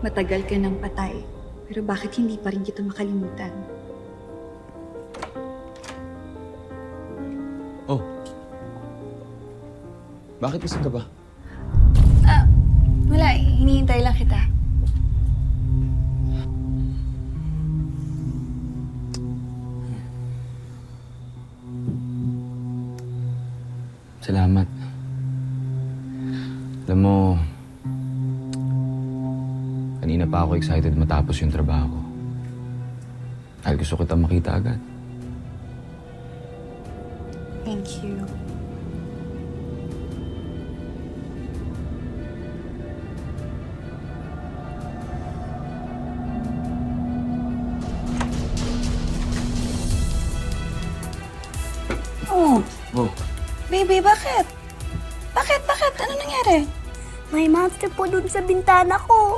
Matagal ka ng patay, pero bakit hindi pa rin kita makalimutan? Oh. Bakit gising ka ba? Wala, hinihintay lang kita. Salamat. Alam mo, kanina pa ako excited matapos yung trabaho ko. Dahil gusto kita makita agad. Thank you. Oh, Oh, baby, bakit? Bakit? Ano nangyari? May monster po dun sa bintana ko.